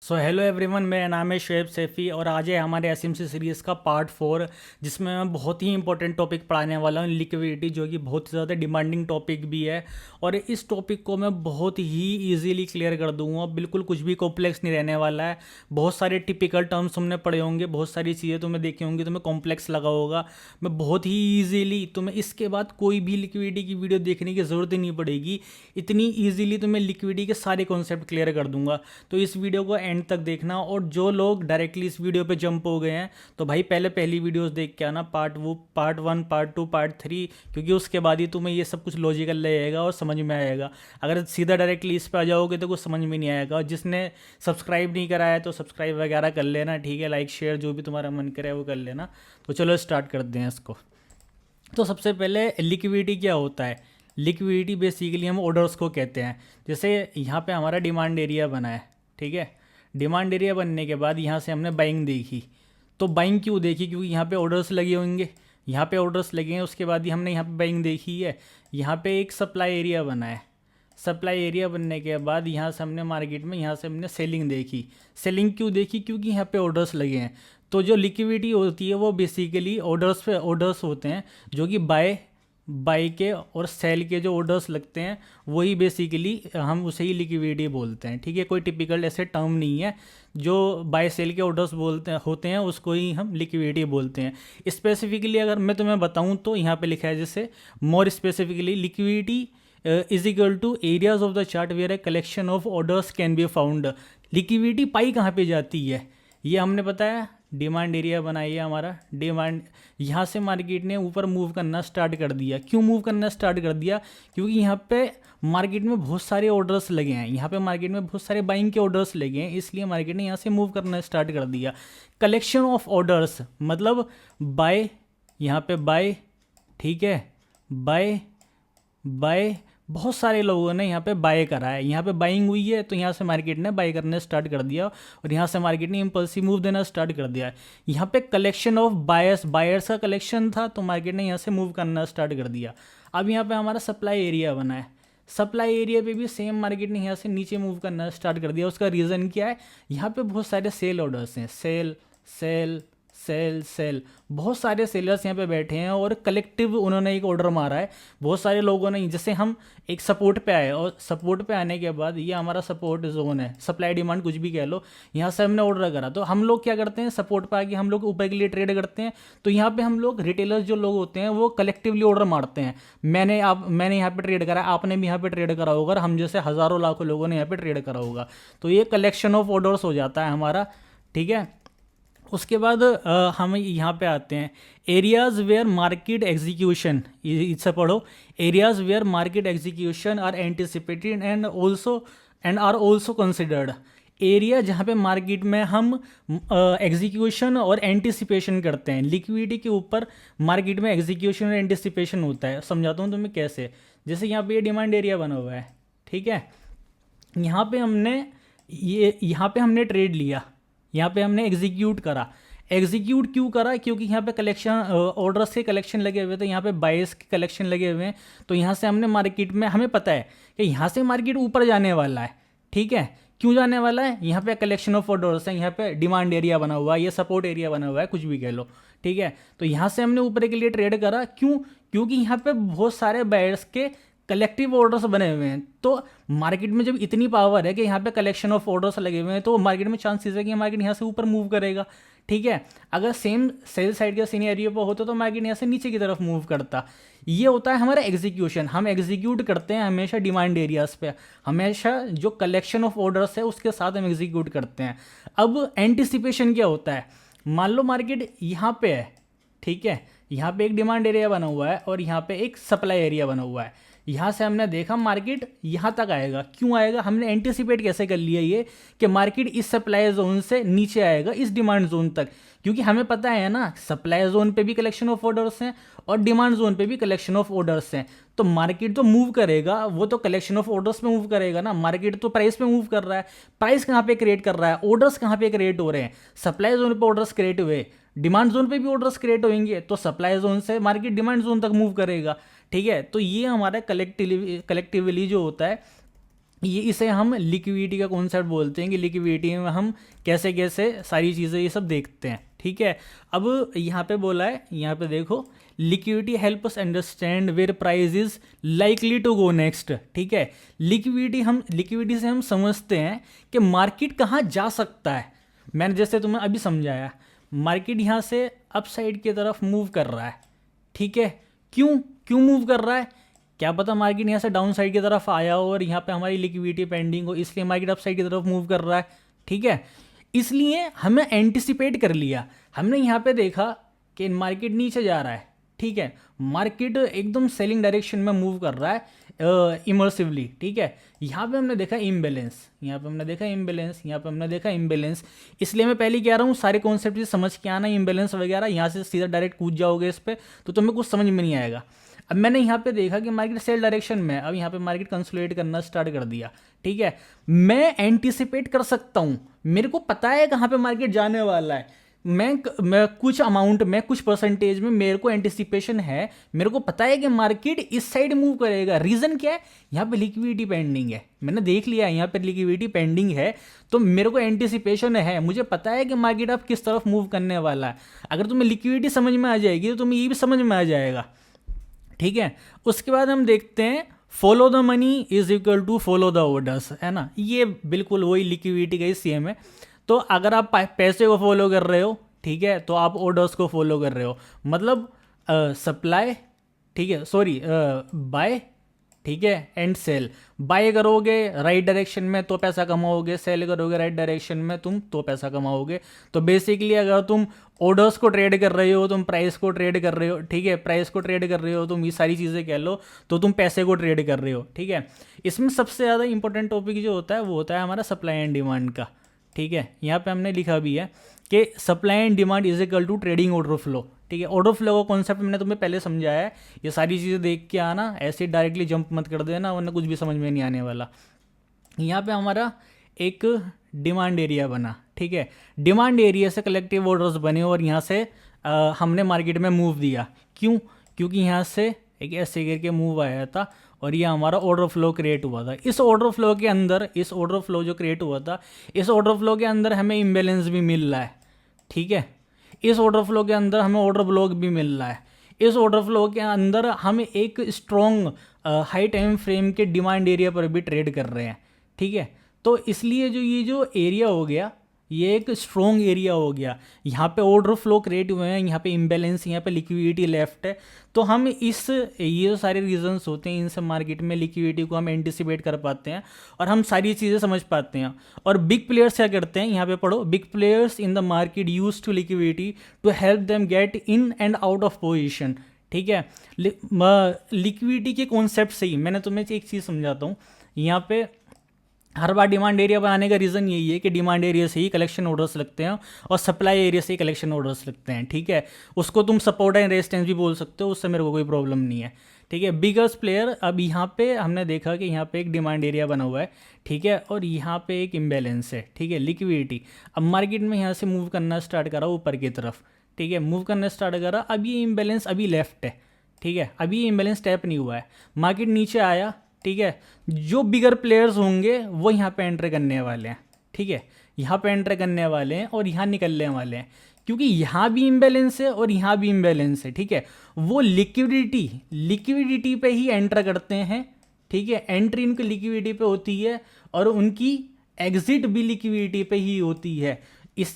So hello everyone, मेरा नाम है शुएब सैफ़ी और आज है हमारे एसएमसी सीरीज़ का पार्ट 4 जिसमें मैं बहुत ही इंपॉर्टेंट टॉपिक पढ़ाने वाला हूँ, लिक्विडिटी, जो कि बहुत ही ज़्यादा डिमांडिंग टॉपिक भी है। और इस टॉपिक को मैं बहुत ही इजीली क्लियर कर दूंगा, बिल्कुल कुछ भी कॉम्प्लेक्स नहीं रहने वाला है। बहुत सारे टिपिकल टर्म्स हमने पढ़े होंगे, बहुत सारी चीज़ें तुम्हें देखी होंगी, तुम्हें कॉम्प्लेक्स लगा होगा। मैं बहुत ही ईजीली तुम्हें इसके बाद कोई भी लिक्विडिटी की वीडियो देखने की ज़रूरत ही नहीं पड़ेगी, इतनी ईजिली तुम्हें लिक्विडिटी के सारे कॉन्सेप्ट क्लियर कर दूंगा। तो इस वीडियो को एंड तक देखना। और जो लोग डायरेक्टली इस वीडियो पे जंप हो गए हैं तो भाई पहले पहली वीडियोस देख के आना, पार्ट 1, पार्ट 2, पार्ट 3, क्योंकि उसके बाद ही तुम्हें ये सब कुछ लॉजिकल लगेगा और समझ में आएगा। अगर सीधा डायरेक्टली इस पे आ जाओगे तो कुछ समझ में नहीं आएगा। और जिसने सब्सक्राइब नहीं करा है तो सब्सक्राइब वगैरह कर लेना, ठीक है। लाइक शेयर जो भी तुम्हारा मन करे वो कर लेना। तो चलो स्टार्ट करते हैं इसको। तो सबसे पहले लिक्विडिटी क्या होता है। लिक्विडिटी बेसिकली हम ऑर्डर्स को कहते हैं। जैसे यहाँ पे हमारा डिमांड एरिया बना है, ठीक है। डिमांड एरिया बनने के बाद यहाँ से हमने बाइंग देखी। तो बाइंग क्यों देखी? क्योंकि यहाँ पे ऑर्डर्स लगे होंगे, यहाँ पे ऑर्डर्स लगे हैं। उसके बाद ही हमने यहाँ पे बाइंग देखी है। यहाँ पे एक सप्लाई एरिया बना है। सप्लाई एरिया बनने के बाद यहाँ से हमने मार्केट में यहाँ से हमने सेलिंग देखी। सेलिंग क्यों देखी? क्योंकि यहाँ पे ऑर्डर्स लगे हैं। तो जो लिक्विडिटी होती है वो बेसिकली ऑर्डर्स पे ऑर्डर्स होते हैं, जो कि बाय के और सेल के जो ऑर्डर्स लगते हैं वही बेसिकली हम उसे ही लिक्विडिटी बोलते हैं, ठीक है। कोई टिपिकल ऐसे टर्म नहीं है। जो बाय सेल के ऑर्डर्स होते हैं उसको ही हम लिक्विडिटी बोलते हैं। स्पेसिफिकली अगर मैं तुम्हें बताऊं तो यहाँ पे लिखा है, जैसे more specifically liquidity is equal to areas of the chart where a collection of orders can be found. Liquidity पाई कहाँ पे जाती है ये हमने बताया। डिमांड एरिया बनाइए हमारा, डिमांड यहाँ से मार्केट ने ऊपर मूव करना स्टार्ट कर दिया। क्यों मूव करना स्टार्ट कर दिया? क्योंकि यहाँ पे मार्केट में बहुत सारे ऑर्डर्स लगे हैं, यहाँ पे मार्केट में बहुत सारे बाइंग के ऑर्डर्स लगे हैं, इसलिए मार्केट ने यहाँ से मूव करना स्टार्ट कर दिया। कलेक्शन ऑफ ऑर्डर्स मतलब बाय, यहाँ पे बाय, ठीक है, बाय बाय बहुत सारे लोगों ने यहाँ पे बाय करा है। यहाँ पे बाइंग हुई है तो यहाँ से मार्केट ने बाय करना स्टार्ट कर दिया और यहाँ से मार्केट ने इम्पल्सिव मूव देना स्टार्ट कर दिया है। यहाँ पे कलेक्शन ऑफ बायर्स का कलेक्शन था तो मार्केट ने यहाँ से मूव करना स्टार्ट कर दिया। अब यहाँ पे हमारा सप्लाई एरिया बना है। सप्लाई एरिया पे भी सेम मार्केट ने यहाँ से नीचे मूव करना स्टार्ट कर दिया। उसका रीज़न क्या है? यहाँ पे बहुत सारे सेल ऑर्डर्स हैं, सेल सेल सेल सेल, बहुत सारे सेलर्स यहाँ पे बैठे हैं और कलेक्टिव उन्होंने एक ऑर्डर मारा है। बहुत सारे लोगों ने, जैसे हम एक सपोर्ट पे आए और सपोर्ट पे आने के बाद ये हमारा सपोर्ट जोन है, सप्लाई डिमांड कुछ भी कह लो, यहाँ से हमने ऑर्डर करा। तो हम लोग क्या करते हैं, सपोर्ट पे आके हम लोग ऊपर के लिए ट्रेड करते हैं। तो यहाँ पे हम लोग रिटेलर्स जो लोग होते हैं वो कलेक्टिवली ऑर्डर मारते हैं। मैंने यहाँ पे ट्रेड करा, आपने भी यहाँ पे ट्रेड करा होगा और हम जैसे हज़ारों लाखों लोगों ने यहाँ पे ट्रेड करा होगा। तो ये कलेक्शन ऑफ ऑर्डर्स हो जाता है हमारा, ठीक है। उसके बाद हम यहाँ पे आते हैं, एरियाज़ वेयर मार्केट एग्जीक्यूशन, इससे पढ़ो, areas where market execution are anticipated and are also considered. Area जहाँ पे मार्केट में हम एग्जीक्यूशन और एंटिसिपेशन करते हैं। लिक्विडिटी के ऊपर मार्केट में एग्जीक्यूशन और एंटिसिपेशन होता है। समझाता हूँ तुम्हें कैसे। जैसे यहाँ पे ये डिमांड एरिया बना हुआ है, ठीक है। यहाँ पे हमने ट्रेड लिया, यहाँ पे हमने एग्जीक्यूट करा। एग्जीक्यूट क्यों करा? क्योंकि यहाँ पे कलेक्शन ऑर्डर्स के कलेक्शन लगे हुए थे, यहाँ पे बायर्स के कलेक्शन लगे हुए हैं। तो यहाँ से हमने मार्केट में, हमें पता है कि यहाँ से मार्केट ऊपर जाने वाला है, ठीक है। क्यों जाने वाला है? यहाँ पे कलेक्शन ऑफ ऑर्डर्स है, यहाँ पे डिमांड एरिया बना हुआ है, ये सपोर्ट एरिया बना हुआ है, कुछ भी कह लो, ठीक है। तो यहाँ से हमने ऊपर के लिए ट्रेड करा। क्यों? क्योंकि यहाँ पे बहुत सारे बायर्स के कलेक्टिव ऑर्डर्स बने हुए हैं। तो मार्केट में जब इतनी पावर है कि यहाँ पे कलेक्शन ऑफ ऑर्डर्स लगे हुए हैं तो मार्केट में चांसेस है कि मार्केट यहाँ से ऊपर मूव करेगा, ठीक है। अगर सेम सेल साइड का सिनेरियो पर होता तो मार्केट यहाँ से नीचे की तरफ मूव करता। ये होता है हमारा एग्जीक्यूशन। हम एग्जीक्यूट करते हैं हमेशा डिमांड एरियाज पे, हमेशा जो कलेक्शन ऑफ ऑर्डर्स है उसके साथ हम एग्जीक्यूट करते हैं। अब एंटिसिपेशन क्या होता है? मान लो मार्केट यहाँ पे है, ठीक है, यहाँ पे एक डिमांड एरिया बना हुआ है और यहाँ पे एक सप्लाई एरिया बना हुआ है। यहाँ से हमने देखा मार्केट यहाँ तक आएगा। क्यों आएगा? हमने एंटिसिपेट कैसे कर लिया ये कि मार्केट इस सप्लाई जोन से नीचे आएगा इस डिमांड जोन तक, क्योंकि हमें पता है ना सप्लाई जोन पे भी कलेक्शन ऑफ ऑर्डर्स हैं और डिमांड जोन पे भी कलेक्शन ऑफ ऑर्डर्स हैं। तो मार्केट तो मूव करेगा, वो तो कलेक्शन ऑफ ऑर्डर्स पे मूव करेगा ना। मार्केट तो प्राइस पे मूव कर रहा है, प्राइस कहाँ पे क्रिएट कर रहा है? ऑर्डर्स कहाँ पे क्रिएट हो रहे हैं? सप्लाई जोन पे ऑर्डर्स क्रिएट हुए, डिमांड जोन पे भी ऑर्डर्स क्रिएट होंगे, तो सप्लाई जोन से मार्केट डिमांड जोन तक मूव करेगा, ठीक है। तो ये हमारा कलेक्टिवली जो होता है ये इसे हम लिक्विडिटी का कॉन्सेप्ट बोलते हैं कि लिक्विडिटी में हम कैसे कैसे सारी चीज़ें ये सब देखते हैं, ठीक है। अब यहाँ पे बोला है, यहाँ पे देखो, liquidity help us understand where price is likely to go next, ठीक है। लिक्विडिटी से हम समझते हैं कि मार्केट कहाँ जा सकता है। मैंने जैसे तुम्हें अभी समझाया, मार्केट यहाँ से अप साइड की तरफ मूव कर रहा है, ठीक है। क्यों क्यों मूव कर रहा है, क्या पता मार्केट यहाँ से डाउन साइड की तरफ आया हो और यहाँ पे हमारी लिक्विडिटी पेंडिंग हो, इसलिए मार्केट अप साइड की तरफ मूव कर रहा है, ठीक है। इसलिए हमें एंटिसिपेट कर लिया, हमने यहाँ पे देखा कि मार्केट नीचे जा रहा है, ठीक है। मार्केट एकदम सेलिंग डायरेक्शन में मूव कर रहा है इमर्सिवली, ठीक है। यहाँ पे हमने देखा इम्बैलेंस, यहाँ पे हमने देखा इम्बैलेंस, यहाँ पे हमने देखा इम्बैलेंस। इसलिए मैं पहले कह रहा हूँ सारे कॉन्सेप्ट समझ के आना, इम्बैलेंस वगैरह, यहाँ से सीधा डायरेक्ट कूद जाओगे इस पर तो तुम्हें कुछ समझ में नहीं आएगा। अब मैंने यहाँ पे देखा कि मार्केट सेल डायरेक्शन में, अब यहाँ पे मार्केट कंसोलिडेट करना स्टार्ट कर दिया, ठीक है। मैं एंटिसिपेट कर सकता हूँ, मेरे को पता है कहाँ पे मार्केट जाने वाला है। मैं कुछ अमाउंट में, कुछ परसेंटेज में मेरे को एंटिसिपेशन है, मेरे को पता है कि मार्केट इस साइड मूव करेगा। रीजन क्या है, यहाँ पे लिक्विडिटी पेंडिंग है, मैंने देख लिया यहाँ पे लिक्विडिटी पेंडिंग है, तो मेरे को एंटिसिपेशन है, मुझे पता है कि मार्केट अब किस तरफ मूव करने वाला है। अगर तुम्हें लिक्विडिटी समझ में आ जाएगी तो तुम्हें ये भी समझ में आ जाएगा, ठीक है। उसके बाद हम देखते हैं follow the money is equal to follow the orders, है ना। ये बिल्कुल वही लिक्विडिटी का ही सेम है। तो अगर आप पैसे को फॉलो कर रहे हो, ठीक है, तो आप ऑर्डर्स को फॉलो कर रहे हो, मतलब सप्लाई, ठीक है, सॉरी बाय, ठीक है, एंड सेल। बाय करोगे राइट डायरेक्शन में तो पैसा कमाओगे, सेल करोगे राइट डायरेक्शन में तुम तो पैसा कमाओगे। तो बेसिकली अगर तुम ऑर्डर्स को ट्रेड कर रहे हो, तुम प्राइस को ट्रेड कर रहे हो, ठीक है, प्राइस को ट्रेड कर रहे हो, तुम ये सारी चीज़ें कह लो, तो तुम पैसे को ट्रेड कर रहे हो, ठीक है। इसमें सबसे ज़्यादा इंपॉर्टेंट टॉपिक जो होता है वो होता है हमारा सप्लाई एंड डिमांड का, ठीक है। यहाँ पे हमने लिखा भी है कि supply and demand is equal to trading order flow, ठीक है। ऑर्डर फ्लो का कॉन्सेप्ट मैंने तुम्हें पहले समझाया है, ये सारी चीज़ें देख के आना, ऐसे डायरेक्टली जंप मत कर देना वरना कुछ भी समझ में नहीं आने वाला। यहाँ पे हमारा एक डिमांड एरिया बना, ठीक है। डिमांड एरिया से कलेक्टिव ऑर्डर्स बने और यहाँ से हमने मार्केट में मूव दिया। क्यों, क्योंकि यहाँ से एक ऐसे करके मूव आया था और ये हमारा ऑर्डर फ्लो क्रिएट हुआ था। इस ऑर्डर फ्लो के अंदर, इस ऑर्डर फ्लो जो क्रिएट हुआ था, इस ऑर्डर फ्लो के अंदर हमें इम्बैलेंस भी मिल रहा है, ठीक है। इस ऑर्डर फ्लो के अंदर हमें ऑर्डर ब्लॉक भी मिल रहा है। इस ऑर्डर फ्लो के अंदर हम एक स्ट्रॉन्ग हाई टाइम फ्रेम के डिमांड एरिया पर भी ट्रेड कर रहे हैं, ठीक है। तो इसलिए जो ये जो एरिया हो गया, ये एक स्ट्रॉन्ग एरिया हो गया। यहाँ पे ऑर्डर फ्लो क्रिएट हुए हैं, यहाँ पे इम्बैलेंस, यहाँ पे लिक्विडिटी लेफ्ट है। तो हम ये जो सारे रीजंस होते हैं, इनसे मार्केट में लिक्विडिटी को हम एंटिसिपेट कर पाते हैं और हम सारी चीज़ें समझ पाते हैं। और बिग प्लेयर्स क्या करते हैं, यहाँ पे पढ़ो, big players in the market use to liquidity to help them get in and out of position, ठीक है। लिक्विडिटी के कॉन्सेप्ट से ही मैंने तुम्हें एक चीज़ समझाता हूँ। यहाँ पे हर बार डिमांड एरिया बनाने का रीज़न यही है कि डिमांड एरिया से ही कलेक्शन ऑर्डर्स लगते हैं और सप्लाई एरिया से ही कलेक्शन ऑर्डर्स लगते हैं, ठीक है। उसको तुम सपोर्ट एंड रेजिस्टेंस भी बोल सकते हो, उससे मेरे को कोई प्रॉब्लम नहीं है, ठीक है। बिगेस्ट प्लेयर, अब यहाँ पे हमने देखा कि यहाँ पे एक डिमांड एरिया बना हुआ है, ठीक है, और यहाँ पे एक इम्बैलेंस है, ठीक है, लिक्विडिटी। अब मार्केट में यहाँ से मूव करना स्टार्ट करा ऊपर की तरफ, ठीक है, मूव करना स्टार्ट करा। अब ये इम्बैलेंस अभी लेफ्ट है, ठीक है, अभी ये इम्बैलेंस टैप नहीं हुआ है, मार्केट नीचे आया, ठीक है। जो बिगर प्लेयर्स होंगे वो यहाँ पे एंटर करने वाले हैं, ठीक है, यहाँ पे एंटर करने वाले हैं और यहाँ निकलने वाले हैं, क्योंकि यहाँ भी इम्बैलेंस है और यहाँ भी इम्बैलेंस है, ठीक है। वो लिक्विडिटी पे ही एंटर करते हैं, ठीक है, एंट्री इनकी लिक्विडिटी पे होती है और उनकी एग्जिट भी लिक्विडिटी पे ही होती है।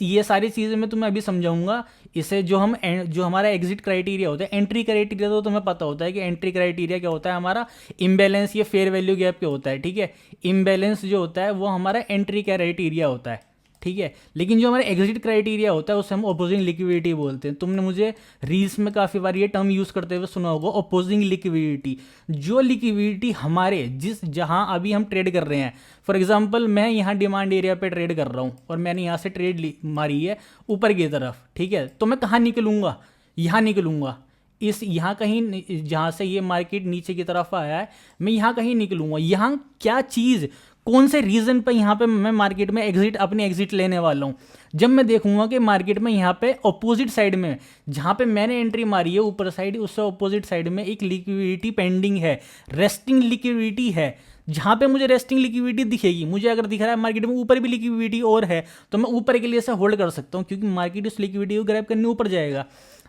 ये सारी चीज़ें मैं तुम्हें अभी समझाऊंगा। इसे जो हमारा एग्जिट क्राइटेरिया होता है, एंट्री क्राइटेरिया तो तुम्हें पता होता है कि एंट्री क्राइटेरिया क्या होता है, हमारा इम्बैलेंस या फेयर वैल्यू गैप क्या होता है, ठीक है। इम्बैलेंस जो होता है वो हमारा एंट्री क्राइटेरिया होता है, ठीक है। लेकिन जो हमारा एग्जिट क्राइटेरिया होता है उसे हम अपोजिंग लिक्विडिटी बोलते हैं। तुमने मुझे रील्स में काफ़ी बार ये टर्म यूज़ करते हुए सुना होगा, अपोजिंग लिक्विडिटी। जो लिक्विडिटी हमारे जहां अभी हम ट्रेड कर रहे हैं, फॉर एग्जांपल मैं यहाँ डिमांड एरिया पे ट्रेड कर रहा हूँ और मैंने यहाँ से ट्रेड मारी है ऊपर की तरफ, ठीक है, तो मैं कहाँ निकलूँगा, यहाँ निकलूँगा, यहाँ कहीं जहाँ से ये मार्केट नीचे की तरफ आया है मैं यहाँ कहीं निकलूँगा। यहाँ क्या चीज़, कौन से रीजन पे यहाँ पे मैं मार्केट में अपनी एग्जिट लेने वाला हूँ, जब मैं देखूंगा कि मार्केट में यहाँ पे अपोजिट साइड में जहाँ पे मैंने एंट्री मारी है ऊपर साइड, उससे अपोजिट साइड में एक लिक्विडिटी पेंडिंग है, रेस्टिंग लिक्विडिटी है, जहाँ पे मुझे रेस्टिंग लिक्विडिटी दिखेगी, मुझे अगर दिख रहा है मार्केट में ऊपर भी लिक्विडिटी और है, तो मैं ऊपर के लिए से होल्ड कर सकता हूँ, क्योंकि मार्केट उस लिक्विडिटी को ग्रैब करने ऊपर जाएगा।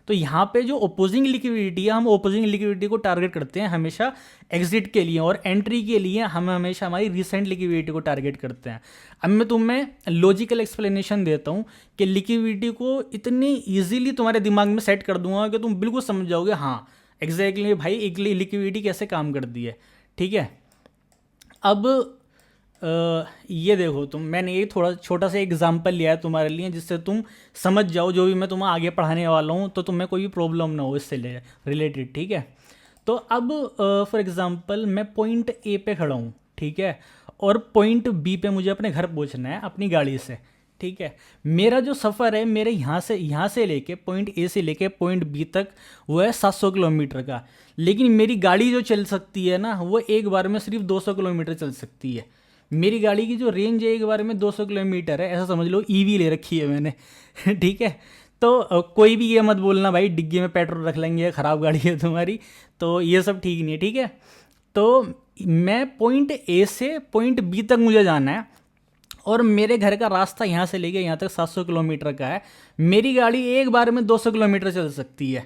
तो यहाँ पे जो ओपोजिंग लिक्विडिटी है, हम ओपोजिंग लिक्विडिटी को टारगेट करते हैं हमेशा एग्जिट के लिए, और एंट्री के लिए हम हमेशा हमारी रिसेंट लिक्विडिटी को टारगेट करते हैं। अब मैं तुम्हें लॉजिकल एक्सप्लेनेशन देता हूँ कि लिक्विडिटी को इतनी ईजिली तुम्हारे दिमाग में सेट कर दूंगा कि तुम बिल्कुल समझ जाओगे हाँ एग्जैक्टली भाई एक लिक्विडिटी कैसे काम करती है। ठीक है, अब ये देखो तुम, मैंने ये थोड़ा छोटा सा एग्जांपल लिया है तुम्हारे लिए, जिससे तुम समझ जाओ जो भी मैं तुम्हें आगे पढ़ाने वाला हूँ, तो तुम्हें कोई भी प्रॉब्लम ना हो इससे रिलेटेड। ठीक है, तो अब फॉर एग्जांपल मैं पॉइंट ए पे खड़ा हूँ, ठीक है, और पॉइंट बी पे मुझे अपने घर पहुँचना है अपनी गाड़ी से। ठीक है, मेरा जो सफ़र है मेरे यहाँ से लेके पॉइंट ए से लेके पॉइंट बी तक वो है 700 किलोमीटर का, लेकिन मेरी गाड़ी जो चल सकती है ना वो एक बार में सिर्फ 200 किलोमीटर चल सकती है। मेरी गाड़ी की जो रेंज है एक बार में 200 किलोमीटर है, ऐसा समझ लो ईवी ले रखी है मैंने। ठीक है, तो कोई भी ये मत बोलना भाई डिग्गी में पेट्रोल रख लेंगे, ख़राब गाड़ी है तुम्हारी, तो ये सब ठीक नहीं है। ठीक है, तो मैं पॉइंट ए से पॉइंट बी तक मुझे जाना है, और मेरे घर का रास्ता यहाँ से लेके यहाँ तक 700 किलोमीटर का है। मेरी गाड़ी एक बार में 200 किलोमीटर चल सकती है।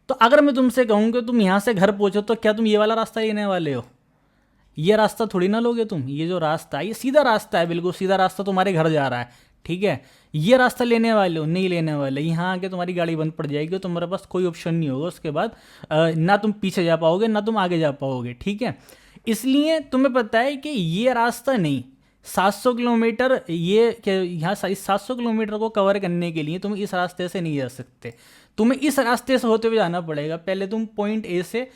तो अगर मैं तुमसे कहूँ कि तुम यहाँ से घर पहुँचो, तो क्या तुम ये वाला रास्ता लेने वाले हो? ये रास्ता थोड़ी ना लोगे तुम। ये जो रास्ता है ये सीधा रास्ता है, बिल्कुल सीधा रास्ता तुम्हारे घर जा रहा है। ठीक है, ये रास्ता लेने वाले हो? नहीं लेने वाले। यहाँ आके तुम्हारी गाड़ी बंद पड़ जाएगी, तुम्हारे पास कोई ऑप्शन नहीं होगा उसके बाद, ना तुम पीछे जा पाओगे ना तुम आगे जा पाओगे। ठीक है, इसलिए तुम्हें पता है कि ये रास्ता नहीं, 700 किलोमीटर, ये क्या यहाँ 700 किलोमीटर को कवर करने के लिए तुम इस रास्ते से नहीं जा सकते, तुम्हें इस रास्ते से होते हुए जाना पड़ेगा। पहले तुम पॉइंट ए से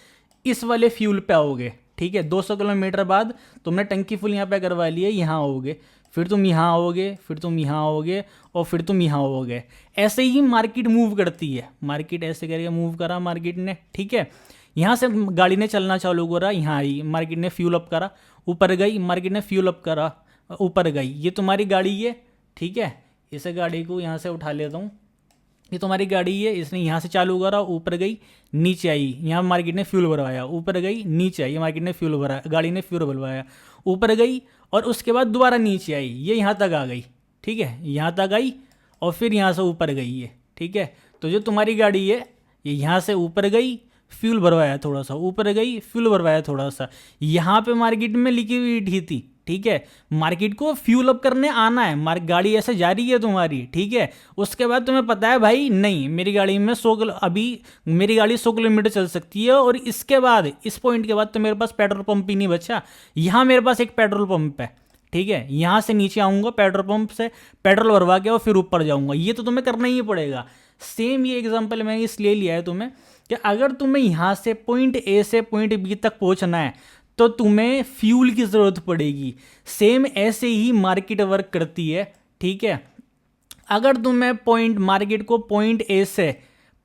इस वाले फ्यूल पे आओगे। ठीक है, 200 किलोमीटर बाद तुमने टंकी फुल यहाँ पे करवा ली है, यहाँ आओगे, फिर तुम यहाँ आओगे, फिर तुम यहाँ आओगे, और फिर तुम यहाँ आओगे। ऐसे ही मार्केट मूव करती है, मार्केट ऐसे करके मूव करा मार्केट ने। ठीक है, यहाँ से गाड़ी ने चलना चालू करा, यहाँ आई, मार्केट ने फ्यूल अप करा, ऊपर गई, मार्केट ने फ्यूल अप करा, ऊपर गई। ये तुम्हारी गाड़ी है। ठीक है, इस गाड़ी को यहाँ से उठा लेता हूँ, ये तुम्हारी गाड़ी है, इसने यहाँ से चालू करा, ऊपर गई, नीचे आई, यहाँ मार्केट ने फ्यूल भरवाया, ऊपर गई, नीचे आई, मार्केट ने फ्यूल भरा, गाड़ी ने फ्यूल भरवाया, ऊपर गई, और उसके बाद दोबारा नीचे आई, ये यहाँ तक आ गई। ठीक है, यहाँ तक आई और फिर यहाँ से ऊपर गई है। ठीक है, तो जो तुम्हारी गाड़ी है ये यहाँ से ऊपर गई, फ्यूल भरवाया थोड़ा सा, ऊपर गई, फ्यूल भरवाया थोड़ा सा, यहाँ पे मार्केट में लिक्विडिटी थी। ठीक है, मार्केट को फ्यूल अप करने आना है, गाड़ी ऐसे जा रही है तुम्हारी। ठीक है, उसके बाद तुम्हें पता है भाई नहीं मेरी गाड़ी में 100 अभी मेरी गाड़ी 100 किलोमीटर चल सकती है, और इसके बाद इस पॉइंट के बाद तो मेरे पास पेट्रोल पंप ही नहीं बचा। यहाँ मेरे पास एक पेट्रोल पंप है। ठीक है, यहाँ से नीचे आऊँगा, पेट्रोल पंप से पेट्रोल भरवा के और फिर ऊपर जाऊँगा, ये तो तुम्हें करना ही पड़ेगा। सेम ये एग्जाम्पल मैंने इसलिए लिया है तुम्हें कि अगर तुम्हें यहाँ से पॉइंट ए से पॉइंट बी तक पहुँचना है तो तुम्हें फ्यूल की ज़रूरत पड़ेगी। सेम ऐसे ही मार्केट वर्क करती है। ठीक है, अगर तुम्हें मार्केट को पॉइंट ए से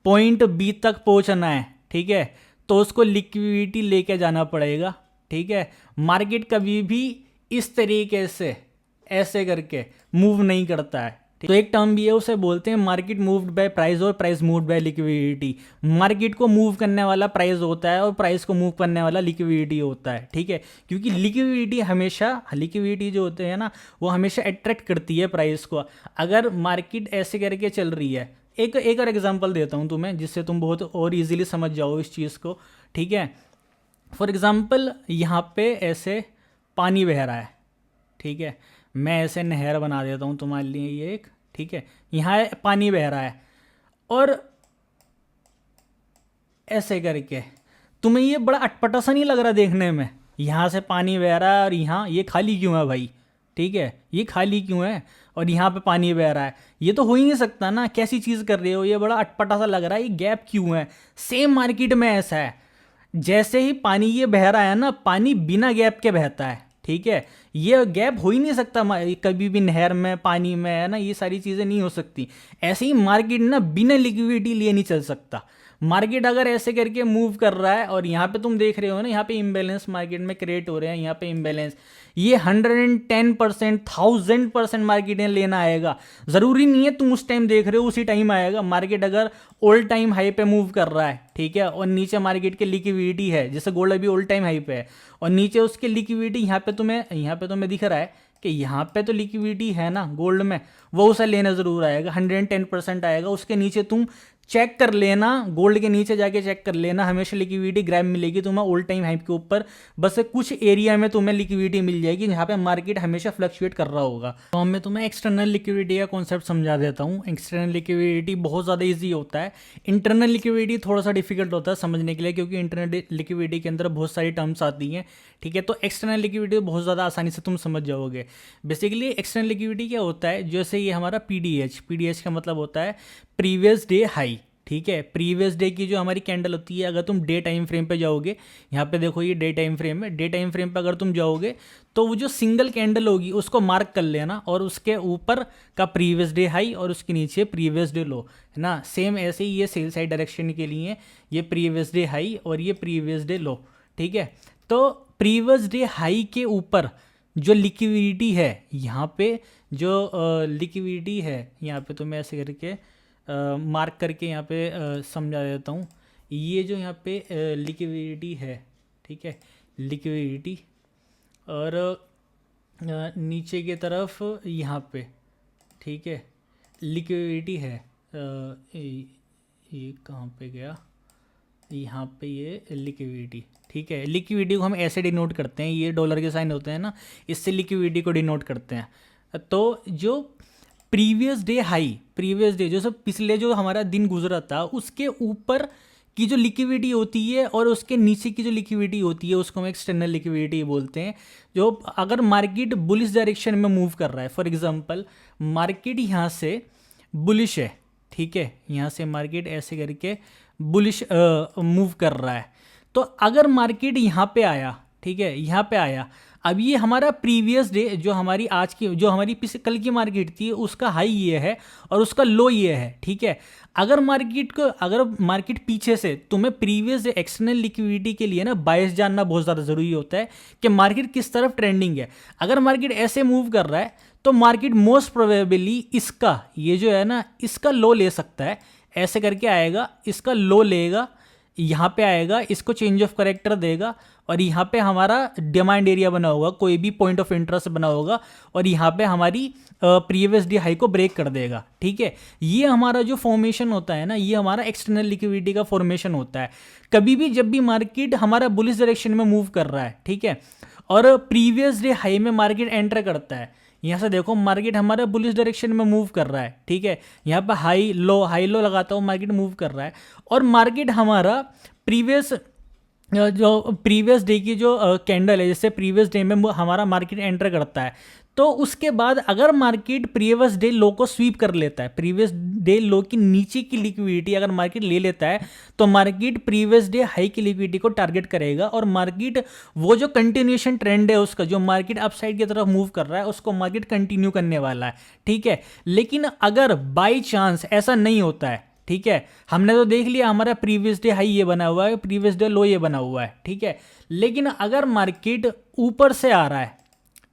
पॉइंट बी तक पहुंचना है, ठीक है, तो उसको लिक्विडिटी लेके जाना पड़ेगा। ठीक है, मार्केट कभी भी इस तरीके से ऐसे करके मूव नहीं करता है। तो एक टर्म भी है, उसे बोलते हैं मार्केट मूव्ड बाय प्राइस और price moved by liquidity. Market को मूव करने वाला प्राइस होता है और प्राइस को मूव करने वाला लिक्विडिटी होता है। ठीक है, क्योंकि लिक्विडिटी जो होते हैं ना वो हमेशा अट्रैक्ट करती है प्राइस को। अगर मार्केट ऐसे करके चल रही है, एक और एग्जांपल देता हूँ तुम्हें जिससे तुम बहुत और इजीली समझ जाओ इस चीज़ को। ठीक है, फॉर एग्जांपल यहाँ पे ऐसे पानी बह रहा है। ठीक है, मैं ऐसे नहर बना देता हूँ तुम्हारे लिए ये एक। ठीक है, यहाँ पानी बह रहा है और ऐसे करके तुम्हें ये बड़ा अटपटा सा नहीं लग रहा देखने में? यहाँ से पानी बह रहा है और यहाँ ये खाली क्यों है भाई? ठीक है, ये खाली क्यों है और यहाँ पे पानी बह रहा है? ये तो हो ही नहीं सकता ना, कैसी चीज़ कर रहे हो, ये बड़ा अटपटा सा लग रहा है, ये गैप क्यों है? सेम मार्केट में ऐसा है, जैसे ही पानी ये बह रहा है ना, पानी बिना गैप के बहता है। ठीक है, ये गैप हो ही नहीं सकता कभी भी, नहर में, पानी में, है ना, ये सारी चीज़ें नहीं हो सकती। ऐसे ही मार्केट ना बिना लिक्विडिटी लिए नहीं चल सकता। मार्केट अगर ऐसे करके मूव कर रहा है और यहाँ पे तुम देख रहे हो ना, यहाँ पे इम्बैलेंस मार्केट में क्रिएट हो रहे हैं, यहाँ पे इम्बैलेंस, ये 110%, 1000% मार्केट में लेना आएगा। ज़रूरी नहीं है तुम उस टाइम देख रहे हो उसी टाइम आएगा। मार्केट अगर ऑल टाइम हाई पे मूव कर रहा है, ठीक है, और नीचे मार्केट के लिक्विडिटी है, जैसे गोल्ड अभी ऑल टाइम हाई पे है और नीचे उसके लिक्विडिटी यहाँ पे तुम्हें दिख रहा है कि यहाँ पे तो लिक्विडिटी है ना गोल्ड में, वो उसे लेना ज़रूर आएगा, 110% आएगा। उसके नीचे तुम चेक कर लेना, गोल्ड के नीचे जाके चेक कर लेना, हमेशा लिक्विडिटी ग्रैब मिलेगी तुम्हें ऑल टाइम हाई के ऊपर। बस कुछ एरिया में तुम्हें लिक्विडिटी मिल जाएगी जहाँ पे मार्केट हमेशा फ्लक्चुएट कर रहा होगा। तो मैं तुम्हें एक्सटर्नल लिक्विडिटी का कॉन्सेप्ट समझा देता हूँ। एक्सटर्नल लिक्विडिटी बहुत ज़्यादा ईजी होता है, इंटरनल लिक्विडिटी थोड़ा सा डिफिकल्ट होता है समझने के लिए, क्योंकि इंटरनल लिक्विडिटी के अंदर बहुत सारी टर्म्स आती हैं, ठीक है। तो एक्सटर्नल लिक्विडिटी बहुत ज़्यादा आसानी से तुम समझ जाओगे। बेसिकली एक्सटर्नल लिक्विडिटी क्या होता है, जैसे ये हमारा पीडीएच का मतलब होता है प्रीवियस डे हाई, ठीक है। प्रीवियस डे की जो हमारी कैंडल होती है, अगर तुम डे टाइम फ्रेम पे जाओगे, यहाँ पे देखो ये डे टाइम फ्रेम है, डे टाइम फ्रेम पे अगर तुम जाओगे तो वो जो सिंगल कैंडल होगी उसको मार्क कर लेना, और उसके ऊपर का प्रीवियस डे हाई और उसके नीचे प्रीवियस डे लो, है ना। सेम ऐसे ही ये सेल साइड डायरेक्शन के लिए ये प्रीवियस डे हाई और ये प्रीवियस डे लो, ठीक है। तो प्रीवियस डे हाई के ऊपर जो लिक्विडिटी है, यहाँ पे जो लिक्विडिटी है, यहाँ पे तो मैं ऐसे करके मार्क करके यहाँ पे समझा देता हूँ। ये जो यहाँ पे लिक्विडिटी है, ठीक है, लिक्विडिटी, और नीचे की तरफ यहाँ पे, ठीक है, लिक्विडिटी है। ये कहाँ पे गया, यहाँ पे ये लिक्विडिटी, ठीक है। लिक्विडिटी को हम ऐसे डिनोट करते हैं, ये डॉलर के साइन होते हैं ना, इससे लिक्विडिटी को डिनोट करते हैं। तो जो previous day high, previous day जो सब पिछले जो हमारा दिन गुजरा था उसके ऊपर की जो लिक्विडिटी होती है और उसके नीचे की जो लिक्विडिटी होती है उसको हम एक्सटर्नल लिक्विडिटी बोलते हैं। जो अगर मार्केट बुलिश डायरेक्शन में मूव कर रहा है, फॉर एग्जांपल मार्केट यहाँ से बुलिश है, ठीक है, यहाँ से मार्केट ऐसे करके बुलिश मूव कर रहा है, तो अगर मार्केट यहाँ पे आया, ठीक है, यहाँ पे आया, अब ये हमारा प्रीवियस डे जो हमारी आज की जो हमारी कल की मार्केट थी उसका हाई ये है और उसका लो ये है, ठीक है। अगर मार्केट पीछे से, तुम्हें प्रीवियस डे एक्सटर्नल लिक्विडिटी के लिए ना बायस जानना बहुत ज़्यादा ज़रूरी होता है कि मार्केट किस तरफ ट्रेंडिंग है। अगर मार्केट ऐसे मूव कर रहा है तो मार्केट मोस्ट प्रोबेबली इसका ये जो है ना इसका लो ले सकता है, ऐसे करके आएगा, इसका लो लेगा, यहाँ पे आएगा, इसको चेंज ऑफ करेक्टर देगा और यहाँ पे हमारा डिमांड एरिया बना होगा, कोई भी पॉइंट ऑफ इंटरेस्ट बना होगा और यहाँ पे हमारी प्रीवियस डे हाई को ब्रेक कर देगा, ठीक है। ये हमारा जो फॉर्मेशन होता है ना, ये हमारा एक्सटर्नल लिक्विडिटी का फॉर्मेशन होता है। कभी भी जब भी मार्केट हमारा बुलिश डायरेक्शन में मूव कर रहा है, ठीक है, और प्रीवियस डे हाई में मार्केट एंटर करता है, यहाँ से देखो मार्केट हमारा बुलिश डायरेक्शन में मूव कर रहा है, ठीक है, यहाँ पर हाई लो लगाता हुआ मार्केट मूव कर रहा है और मार्केट हमारा प्रीवियस डे की जो कैंडल है, जैसे प्रीवियस डे में हमारा मार्केट एंटर करता है, तो उसके बाद अगर मार्केट प्रीवियस डे लो को स्वीप कर लेता है, प्रीवियस डे लो की नीचे की लिक्विडिटी अगर मार्केट ले लेता है, तो मार्केट प्रीवियस डे हाई की लिक्विडिटी को टारगेट करेगा और मार्केट वो जो कंटिन्यूएशन ट्रेंड है उसका, जो मार्केट अपसाइड की तरफ मूव कर रहा है, उसको मार्केट कंटिन्यू करने वाला है, ठीक है। लेकिन अगर बाई चांस ऐसा नहीं होता है, ठीक है, हमने तो देख लिया हमारा प्रीवियस डे हाई ये बना हुआ है, प्रीवियस डे लो ये बना हुआ है, ठीक है, लेकिन अगर मार्केट ऊपर से आ रहा है,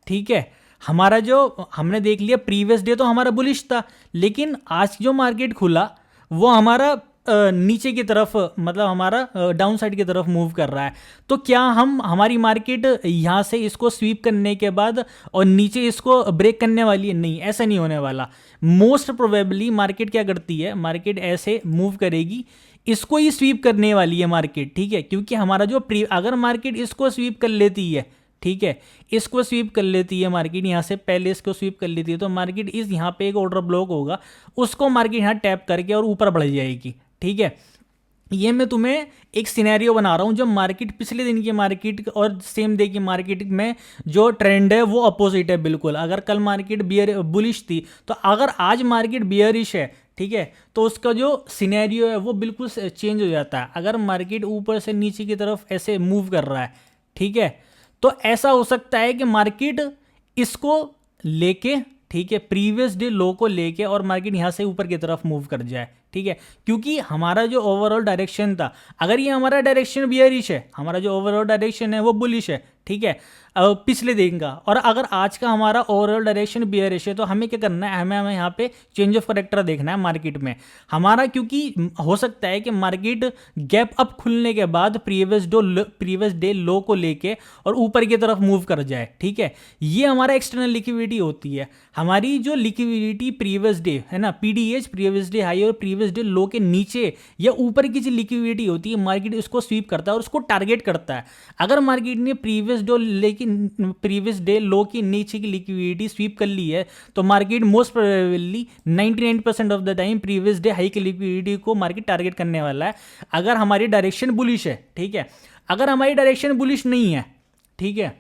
ठीक है, हमारा जो हमने देख लिया प्रीवियस डे तो हमारा बुलिश था, लेकिन आज जो मार्केट खुला वो हमारा नीचे की तरफ, मतलब हमारा डाउन साइड की तरफ मूव कर रहा है, तो क्या हमारी मार्केट यहाँ से इसको स्वीप करने के बाद और नीचे इसको ब्रेक करने वाली है? नहीं, ऐसा नहीं होने वाला। मोस्ट प्रोबेबली मार्केट क्या करती है, मार्केट ऐसे मूव करेगी, इसको ही स्वीप करने वाली है मार्केट, ठीक है, क्योंकि हमारा जो अगर मार्केट इसको स्वीप कर लेती है, ठीक है, इसको स्वीप कर लेती है मार्केट, यहाँ से पहले इसको स्वीप कर लेती है, तो मार्केट इस यहाँ पे एक ऑर्डर ब्लॉक होगा, उसको मार्केट यहाँ टैप करके और ऊपर बढ़ जाएगी, ठीक है। ये मैं तुम्हें एक सिनेरियो बना रहा हूँ, जो मार्केट पिछले दिन की मार्केट और सेम डे की मार्केट में जो ट्रेंड है वो अपोजिट है बिल्कुल। अगर कल मार्केट बुलिश थी, तो अगर आज मार्केट बियरिश है, ठीक है, तो उसका जो सिनेरियो है वो बिल्कुल चेंज हो जाता है। अगर मार्केट ऊपर से नीचे की तरफ ऐसे मूव कर रहा है, ठीक है, तो ऐसा हो सकता है कि मार्केट इसको लेके, ठीक है, प्रीवियस डे लो को लेके और मार्केट यहाँ से ऊपर की तरफ मूव कर जाए, ठीक है, क्योंकि हमारा जो ओवरऑल डायरेक्शन था, अगर ये हमारा डायरेक्शन बियरिश है, हमारा जो ओवरऑल डायरेक्शन है वो बुलिश है, ठीक है, पिछले दिन का, और अगर आज का हमारा ओवरऑल डायरेक्शन बियरिश है, तो हमें क्या करना है, हमें यहाँ पे चेंज ऑफ करेक्टर देखना है मार्केट में हमारा, क्योंकि हो सकता है कि मार्केट गैप अप खुलने के बाद प्रीवियस डे लो को लेके और ऊपर की तरफ मूव कर जाए, ठीक है, ये हमारा एक्सटर्नल लिक्विडिटी होती है। हमारी जो लिक्विडिटी प्रीवियस डे है ना, पीडीएच प्रीवियस डे हाई और प्रीवियस डे लो के नीचे या ऊपर की जो लिक्विडिटी होती है, मार्केट उसको स्वीप करता है और उसको टारगेट करता है। अगर मार्केट ने प्रीवियस डे लो की नीचे की लिक्विडिटी स्वीप कर ली है, तो market most probably 99% of the time previous day high की लिक्विडिटी को मार्केट टारगेट करने वाला है, अगर हमारी डायरेक्शन बुलिश है, ठीक है। अगर हमारी डायरेक्शन बुलिश नहीं है, ठीक है,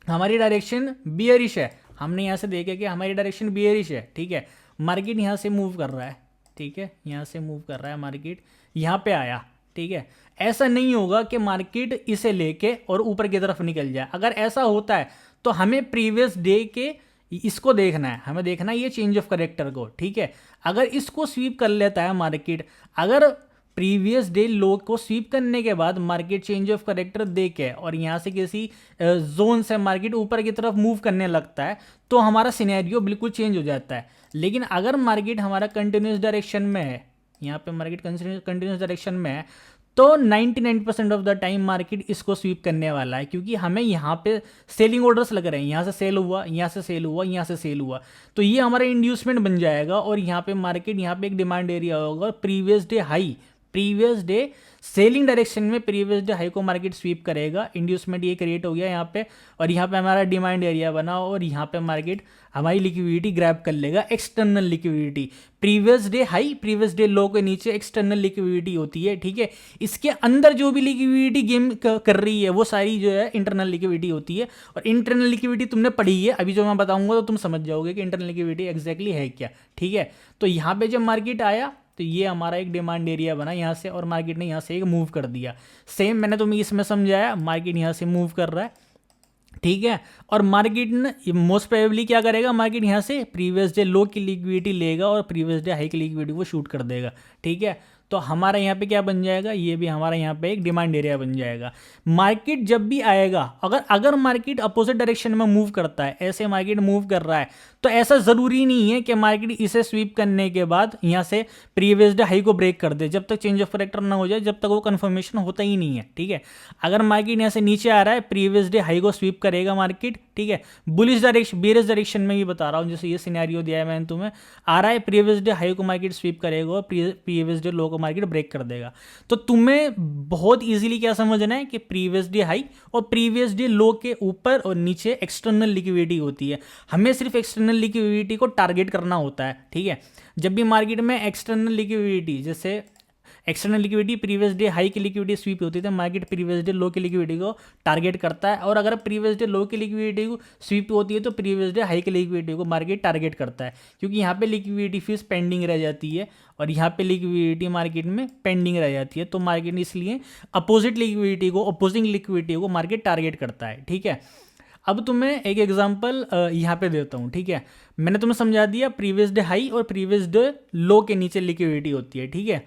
हमारी डायरेक्शन बियरिश है, हमने यहाँ से देखा कि हमारी डायरेक्शन बियरिश है, ठीक है, मार्केट यहाँ से मूव कर रहा है, ठीक है, यहाँ से मूव कर रहा है मार्केट, यहाँ पे आया, ठीक है, ऐसा नहीं होगा कि मार्केट इसे लेके और ऊपर की तरफ निकल जाए। अगर ऐसा होता है तो हमें प्रीवियस डे के इसको देखना है, हमें देखना है ये चेंज ऑफ करेक्टर को, ठीक है। अगर इसको स्वीप कर लेता है मार्केट, अगर प्रीवियस डे लो को स्वीप करने के बाद मार्केट चेंज ऑफ करेक्टर दे के और यहाँ से किसी जोन से मार्केट ऊपर की तरफ मूव करने लगता है, तो हमारा सिनेरियो बिल्कुल चेंज हो जाता है। लेकिन अगर मार्केट हमारा कंटिन्यूस डायरेक्शन में है, यहाँ पे मार्केट कंटिन्यूस डायरेक्शन में है, तो 99% ऑफ द टाइम मार्केट इसको स्वीप करने वाला है, क्योंकि हमें यहाँ पे सेलिंग ऑर्डर्स लग रहे हैं, यहाँ से सेल हुआ, यहाँ से सेल हुआ, यहाँ से सेल हुआ, तो ये हमारा इंड्यूसमेंट बन जाएगा और यहाँ पे मार्केट, यहाँ पे एक डिमांड एरिया होगा, previous day high, previous day selling direction में प्रीवियस डे हाई को मार्केट स्वीप करेगा, इंड्यूसमेंट ये क्रिएट हो गया यहाँ पे, और यहाँ पे हमारा डिमांड एरिया बना और यहाँ पे मार्केट हमारी लिक्विडिटी ग्रैब कर लेगा, external liquidity. Previous day high previous day लो के नीचे एक्सटर्नल लिक्विडिटी होती है, ठीक है। इसके अंदर जो भी लिक्विडिटी गेम कर रही है वो सारी जो है इंटरनल लिक्विडिटी होती है, और इंटरनल लिक्विडिटी तुमने पढ़ी है, अभी जो मैं बताऊंगा तो तुम समझ जाओगे कि इंटरनल लिक्विडिटी एग्जैक्टली है क्या, ठीक है। तो यहाँ पे जब मार्केट आया तो ये हमारा एक डिमांड एरिया बना यहाँ से, और मार्केट ने यहाँ से एक मूव कर दिया। सेम मैंने तुम्हें इसमें समझाया, मार्केट यहाँ से मूव कर रहा है, ठीक है, और मार्केट ने मोस्ट प्रोबेबली क्या करेगा, मार्केट यहाँ से प्रीवियस डे लो की लिक्विडिटी लेगा और प्रीवियस डे हाई की लिक्विडिटी को शूट कर देगा, ठीक है। तो हमारा यहाँ पे क्या बन जाएगा, ये भी हमारा यहाँ पे एक डिमांड एरिया बन जाएगा। मार्केट जब भी आएगा, अगर मार्केट अपोजिट डायरेक्शन में मूव करता है, ऐसे मार्केट मूव कर रहा है, तो ऐसा ज़रूरी नहीं है कि मार्केट इसे स्वीप करने के बाद यहाँ से प्रीवियस डे हाई को ब्रेक कर दे, जब तक चेंज ऑफ करेक्टर ना हो जाए, जब तक वो कन्फर्मेशन होता ही नहीं है, ठीक है। अगर मार्केट यहाँ से नीचे आ रहा है, प्रीवियस डे हाई को स्वीप करेगा मार्केट, ठीक है, बुलिश डायरेक्शन बेरिश डायरेक्शन में भी बता रहा हूँ, जैसे ये सिनेरियो दिया है मैंने तुम्हें, आ रहा है प्रीवियस डे हाई को मार्केट स्वीप करेगा और प्रीवियस डे लो को मार्केट ब्रेक कर देगा। तो तुम्हें बहुत इजीली क्या समझना है कि प्रीवियस डे हाई और प्रीवियस डे लो के ऊपर और नीचे एक्सटर्नल लिक्विडिटी होती है, हमें सिर्फ एक्सटर्नल लिक्विडिटी को टारगेट करना होता है, ठीक है। जब भी मार्केट में एक्सटर्नल लिक्विडिटी, जैसे external liquidity previous day high की लिक्विडिटी स्वीप होती है, तो मार्केट प्रीवियस डे लो की लिक्विडिटी को टारगेट करता है, और अगर प्रीवियस डे लो की लिक्विडिटी को स्वीप होती है तो प्रीवियस डे हाई की लिक्विडिटी को मार्केट टारगेट करता है, क्योंकि यहाँ पे लिक्विडिटी फीस पेंडिंग रह जाती है और यहाँ पे लिक्विडिटी मार्केट में पेंडिंग रह जाती है, तो मार्केट इसलिए अपोजिंग लिक्विडिटी को मार्केट टारगेट करता है, ठीक है। अब तुम्हें एक एग्जांपल यहाँ पे देता हूँ, ठीक है। मैंने तुम्हें समझा दिया प्रीवियस डे हाई और प्रीवियस डे लो के नीचे लिक्विडिटी होती है, ठीक है,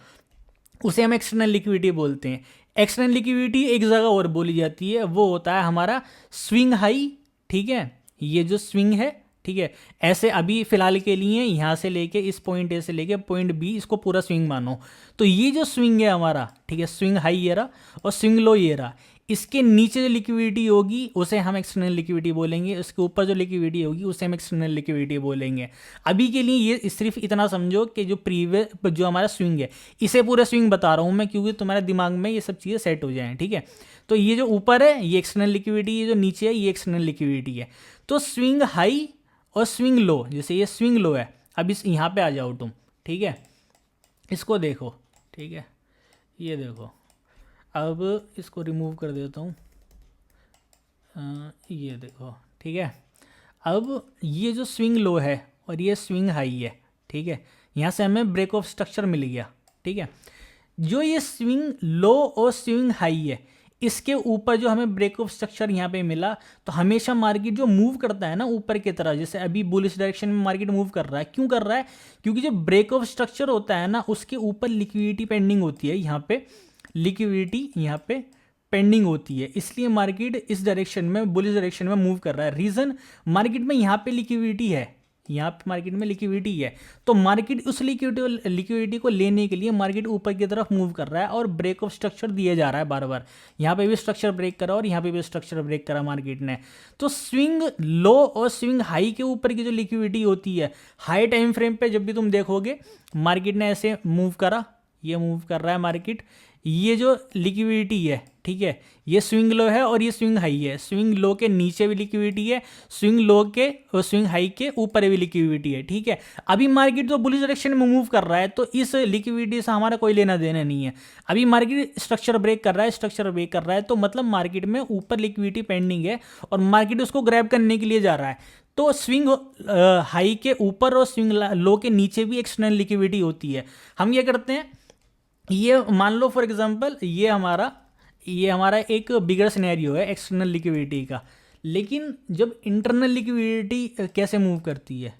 उसे हम एक्सटर्नल लिक्विडिटी बोलते हैं। एक्सटर्नल लिक्विडिटी एक जगह और बोली जाती है, वो होता है हमारा स्विंग हाई, ठीक है, ये जो स्विंग है, ठीक है, ऐसे अभी फिलहाल के लिए यहाँ से लेके इस पॉइंट ए से लेके पॉइंट बी, इसको पूरा स्विंग मानो, तो ये जो स्विंग है हमारा, ठीक है, स्विंग हाई ये रहा और स्विंग लो ये रहा, इसके नीचे जो लिक्विडिटी होगी उसे हम एक्सटर्नल लिक्विडिटी बोलेंगे, उसके ऊपर जो लिक्विडिटी होगी उसे हम एक्सटर्नल लिक्विडिटी बोलेंगे। अभी के लिए ये सिर्फ इतना समझो कि जो हमारा स्विंग है, इसे पूरा स्विंग बता रहा हूँ मैं, क्योंकि तुम्हारे दिमाग में ये सब चीज़ें सेट हो जाएं, ठीक है। तो ये जो ऊपर है ये एक्सटर्नल लिक्विडिटी, ये जो नीचे है ये एक्सटर्नल लिक्विडिटी है। तो स्विंग हाई और स्विंग लो, जैसे ये स्विंग लो है, अब इस यहाँ पे आ जाओ तुम, ठीक है, इसको देखो, ठीक है, ये देखो, अब इसको रिमूव कर देता हूँ, ये देखो, ठीक है। अब ये जो स्विंग लो है और ये स्विंग हाई है, ठीक है, यहाँ से हमें ब्रेक ऑफ स्ट्रक्चर मिल गया, ठीक है। जो ये स्विंग लो और स्विंग हाई है, इसके ऊपर जो हमें ब्रेक ऑफ स्ट्रक्चर यहाँ पे मिला, तो हमेशा मार्केट जो मूव करता है ना ऊपर की तरफ, जैसे अभी बुलिश डायरेक्शन में मार्केट मूव कर रहा है, क्यों कर रहा है? क्योंकि जो ब्रेक ऑफ स्ट्रक्चर होता है ना उसके ऊपर लिक्विडिटी पेंडिंग होती है, यहाँ पे लिक्विडिटी यहाँ पे पेंडिंग होती है, इसलिए मार्केट इस डायरेक्शन में बुलिश डायरेक्शन में मूव कर रहा है। रीजन, मार्केट में यहाँ पे लिक्विडिटी है, यहाँ पे मार्केट में लिक्विडिटी है, तो मार्केट उस लिक्विडिटी को लेने के लिए मार्केट ऊपर की तरफ मूव कर रहा है और ब्रेक ऑफ स्ट्रक्चर दिया जा रहा है बार बार। यहाँ पे भी स्ट्रक्चर ब्रेक करा और यहाँ पे भी स्ट्रक्चर ब्रेक करा मार्केट ने। तो स्विंग लो और स्विंग हाई के ऊपर की जो लिक्विडिटी होती है, हाई टाइम फ्रेम पे जब भी तुम देखोगे मार्केट ने ऐसे मूव करा, ये मूव कर रहा है मार्केट, ये जो लिक्विडिटी है, ठीक है, ये स्विंग लो है और ये स्विंग हाई है। स्विंग लो के नीचे भी लिक्विडिटी है, स्विंग लो के और स्विंग हाई के ऊपर भी लिक्विडिटी है, ठीक है। अभी मार्केट जो बुलिश डायरेक्शन में मूव कर रहा है तो इस लिक्विडिटी से हमारा कोई लेना देना नहीं है। अभी मार्केट स्ट्रक्चर ब्रेक कर रहा है, स्ट्रक्चर ब्रेक कर रहा है, तो मतलब मार्केट में ऊपर लिक्विडिटी पेंडिंग है और मार्केट उसको ग्रैब करने के लिए जा रहा है। तो स्विंग हाई के ऊपर और स्विंग लो के नीचे भी एक्सटर्नल लिक्विडिटी होती है। हम क्या करते हैं, ये मान लो फॉर एग्जांपल ये हमारा एक बिगर सिनेरियो है एक्सटर्नल लिक्विडिटी का, लेकिन जब इंटरनल लिक्विडिटी कैसे मूव करती है,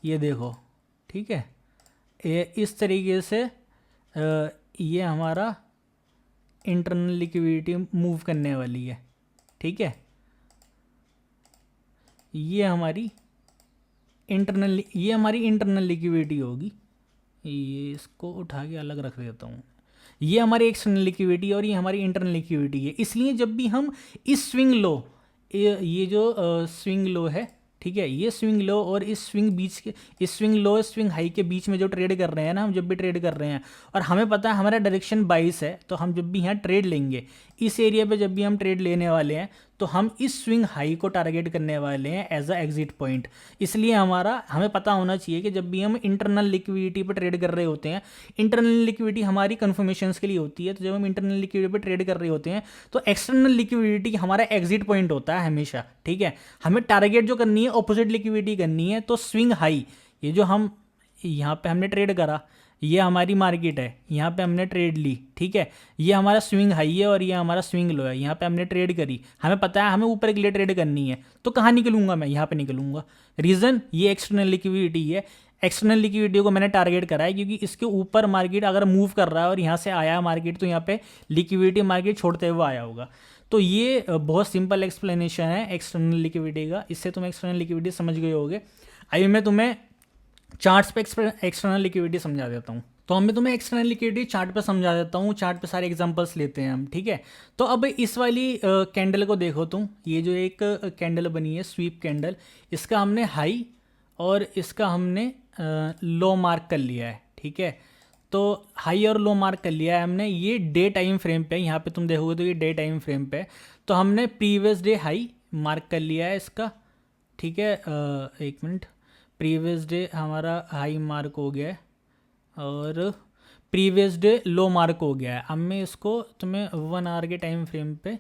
ये देखो, ठीक है, ये इस तरीके से ये हमारा इंटरनल लिक्विडिटी मूव करने वाली है, ठीक है। ये हमारी इंटरनल लिक्विडिटी होगी, ये इसको उठा के अलग रख देता हूँ। ये हमारी एक्सटर्नल लिक्विडिटी और ये हमारी इंटरनल लिक्विडिटी है। इसलिए जब भी हम इस स्विंग लो, ये जो स्विंग लो है, ठीक है, ये स्विंग लो और इस स्विंग लो स्विंग हाई के बीच में जो ट्रेड कर रहे हैं ना, हम जब भी ट्रेड कर रहे हैं और हमें पता है हमारा डायरेक्शन 22 है, तो हम जब भी यहाँ ट्रेड लेंगे, इस एरिया पे जब भी हम ट्रेड लेने वाले हैं तो हम इस स्विंग हाई को टारगेट करने वाले हैं एज अ एग्जिट पॉइंट। इसलिए हमें पता होना चाहिए कि जब भी हम इंटरनल लिक्विडिटी पर ट्रेड कर रहे होते हैं, इंटरनल लिक्विडिटी हमारी कन्फर्मेशंस के लिए होती है, तो जब हम इंटरनल लिक्विडिटी पर ट्रेड कर रहे होते हैं तो एक्सटर्नल लिक्विडिटी हमारा एग्जिट पॉइंट होता है हमेशा, ठीक है। हमें टारगेट जो करनी है ऑपोजिट लिक्विडिटी करनी है, तो स्विंग हाई, ये जो हम यहाँ पे हमने ट्रेड करा, ये हमारी मार्केट है, यहाँ पे हमने ट्रेड ली, ठीक है, ये हमारा स्विंग हाई है और ये हमारा स्विंग लो है, यहाँ पे हमने ट्रेड करी, हमें पता है हमें ऊपर के लिए ट्रेड करनी है, तो कहाँ निकलूंगा मैं, यहाँ पे निकलूंगा। रीज़न, ये एक्सटर्नल लिक्विडिटी है, एक्सटर्नल लिक्विडिटी को मैंने टारगेट करा है क्योंकि इसके ऊपर मार्केट अगर मूव कर रहा है और यहाँ से आया मार्केट, तो यहाँ पे लिक्विडिटी मार्केट छोड़ते हुए आया होगा। तो ये बहुत सिंपल एक्सप्लेनेशन है एक्सटर्नल लिक्विडिटी का, इससे तुम एक्सटर्नल लिक्विडिटी समझ गए होगे। अभी मैं तुम्हें चार्ट्स पे एक्सटर्नल लिक्विडिटी समझा देता हूँ। तो अब मैं तुम्हें एक्सटर्नल लिक्विडिटी चार्ट पे समझा देता हूँ, चार्ट पे सारे एग्जांपल्स लेते हैं हम, ठीक है। तो अब इस वाली कैंडल को देखो तुम, ये जो एक कैंडल बनी है स्वीप कैंडल, इसका हमने हाई और इसका हमने लो मार्क कर लिया है, ठीक है। तो हाई और लो मार्क कर लिया है हमने, ये डे टाइम फ्रेम पे, यहाँ पे तुम देखोगे तो ये डे टाइम फ्रेम पे, तो हमने प्रीवियस डे हाई मार्क कर लिया है इसका, ठीक है। एक मिनट, प्रीवियस डे हमारा हाई मार्क हो गया है और प्रीवियस डे लो मार्क हो गया है। अब मैं इसको तुम्हें 1 आवर के टाइम फ्रेम पे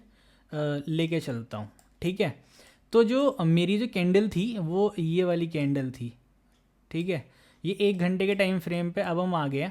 लेके चलता हूँ, ठीक है। तो जो मेरी जो कैंडल थी वो ये वाली कैंडल थी, ठीक है, ये 1 घंटे के टाइम फ्रेम पे अब हम आ गए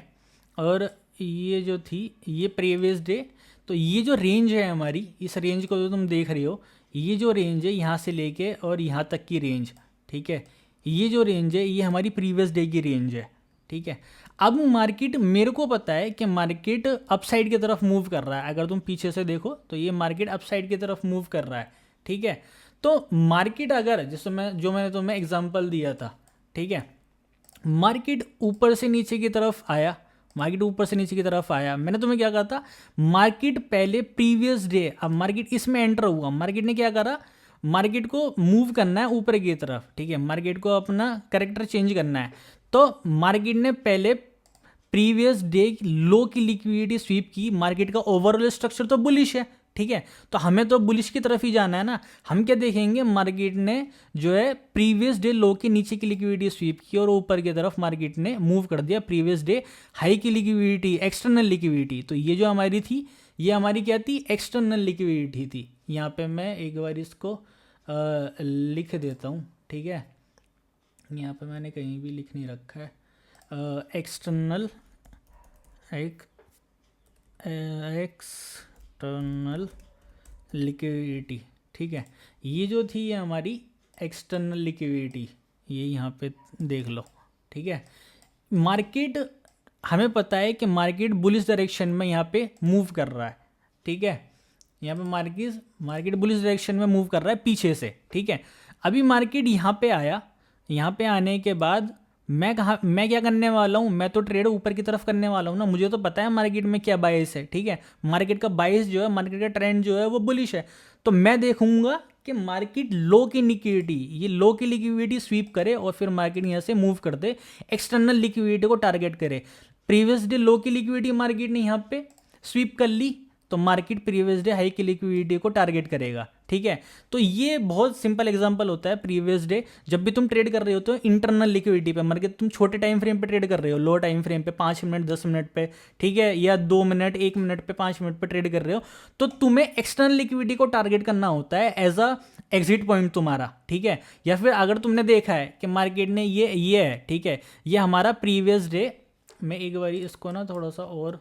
और ये जो थी ये प्रीवियस डे। तो ये जो रेंज है हमारी, इस रेंज को जो तुम देख रहे हो, ये जो रेंज है यहाँ से लेके और यहाँ तक की रेंज, ठीक है, ये जो रेंज है ये हमारी प्रीवियस डे की रेंज है, ठीक है। अब मार्केट, मेरे को पता है कि मार्केट अपसाइड की तरफ मूव कर रहा है, अगर तुम पीछे से देखो तो ये मार्केट अपसाइड की तरफ मूव कर रहा है, ठीक है। तो मार्केट अगर, जैसे मैंने तुम्हें एग्जांपल दिया था, ठीक है, मार्केट ऊपर से नीचे की तरफ आया, मार्केट ऊपर से नीचे की तरफ आया, मैंने तुम्हें क्या कहा था, मार्केट पहले प्रीवियस डे, अब मार्केट इसमें एंटर हुआ, मार्केट ने क्या करा, मार्केट को मूव करना है ऊपर की तरफ, ठीक है, मार्केट को अपना कैरेक्टर चेंज करना है। तो मार्केट ने पहले प्रीवियस डे लो की लिक्विडिटी स्वीप की, मार्केट का ओवरऑल स्ट्रक्चर तो बुलिश है, ठीक है, तो हमें तो बुलिश की तरफ ही जाना है ना। हम क्या देखेंगे, मार्केट ने जो है प्रीवियस डे लो के नीचे की लिक्विडिटी स्वीप की और ऊपर की तरफ मार्केट ने मूव कर दिया प्रीवियस डे हाई की लिक्विडिटी, एक्सटर्नल लिक्विडिटी। तो ये जो हमारी थी, ये हमारी क्या थी, एक्सटर्नल लिक्विडिटी थी। यहाँ पे मैं एक बार इसको लिख देता हूँ, ठीक है, यहाँ पे मैंने कहीं भी लिख नहीं रखा है, एक्सटर्नल एक एक्सटर्नल लिक्विडिटी, ठीक है। ये जो थी ये हमारी एक्सटर्नल लिक्विडिटी, ये यहाँ पे देख लो, ठीक है। मार्केट, हमें पता है कि मार्केट बुलिश डायरेक्शन में यहाँ पे मूव कर रहा है, ठीक है। यहाँ पे मार्केट बुलिश डायरेक्शन में मूव कर रहा है पीछे से, ठीक है। अभी मार्केट यहाँ पे आया, यहाँ पे आने के बाद मैं क्या करने वाला हूँ, मैं तो ट्रेड ऊपर की तरफ करने वाला हूँ ना। मुझे तो पता है मार्केट में क्या बायस है, ठीक है। मार्केट का बायस जो है, मार्केट का ट्रेंड जो है वो बुलिश है, तो मैं देखूंगा कि मार्केट लो की लिक्विडिटी, ये लो की लिक्विडिटी स्वीप करे और फिर मार्केट यहाँ से मूव कर दे, एक्सटर्नल लिक्विडिटी को टारगेट करे। प्रीवियस डे लो की लिक्विडिटी मार्केट ने यहाँ पे स्वीप कर ली, तो मार्केट प्रीवियस डे हाई की लिक्विडिटी को टारगेट करेगा, ठीक है। तो ये बहुत सिंपल एग्जांपल होता है प्रीवियस डे। जब भी तुम ट्रेड कर रहे हो तो इंटरनल लिक्विडिटी पे, मतलब तुम छोटे टाइम फ्रेम पे ट्रेड कर रहे हो, लो टाइम फ्रेम पे 5 मिनट 10 मिनट पे, ठीक है, या 2 मिनट 1 मिनट पे 5 मिनट पे ट्रेड कर रहे हो, तो तुम्हें एक्सटर्नल लिक्विडिटी को टारगेट करना होता है एज अ एग्जिट पॉइंट तुम्हारा, ठीक है। या फिर अगर तुमने देखा है कि मार्केट ने ये है, ठीक है, ये हमारा प्रीवियस डे, मैं एक बार इसको ना थोड़ा सा और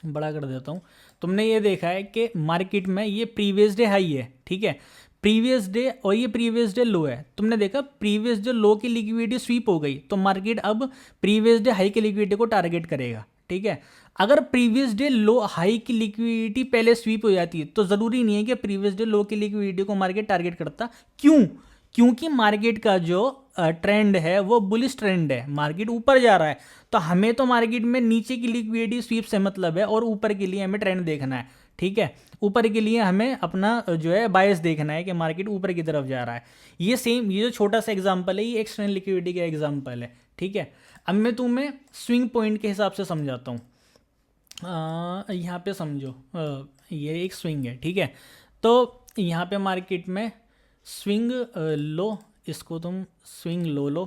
बड़ा कर देता हूँ। तुमने ये देखा है कि मार्केट में ये प्रीवियस डे हाई है, ठीक है, प्रीवियस डे, और ये प्रीवियस डे लो है। तुमने देखा प्रीवियस डे लो की लिक्विडिटी स्वीप हो गई, तो मार्केट अब प्रीवियस डे हाई की लिक्विडिटी को टारगेट करेगा, ठीक है। अगर प्रीवियस डे लो हाई की लिक्विडिटी पहले स्वीप हो जाती है तो ज़रूरी नहीं है कि प्रीवियस डे लो की लिक्विडिटी को मार्केट टारगेट करता। क्यों? क्योंकि मार्केट का जो ट्रेंड है वो बुलिश ट्रेंड है, मार्केट ऊपर जा रहा है, तो हमें तो मार्केट में नीचे की लिक्विडिटी स्वीप से मतलब है, और ऊपर के लिए हमें ट्रेंड देखना है, ठीक है। ऊपर के लिए हमें अपना जो है बायस देखना है कि मार्केट ऊपर की तरफ जा रहा है। ये जो छोटा सा एग्जांपल है, ये एक्सटर्नल लिक्विडिटी का एग्जांपल है, ठीक है। अब मैं तुम्हें स्विंग पॉइंट के हिसाब से समझाता हूँ। यहाँ पे समझो, ये एक स्विंग है, ठीक है। तो यहाँ पे मार्केट में स्विंग लो, इसको तुम स्विंग लो लो,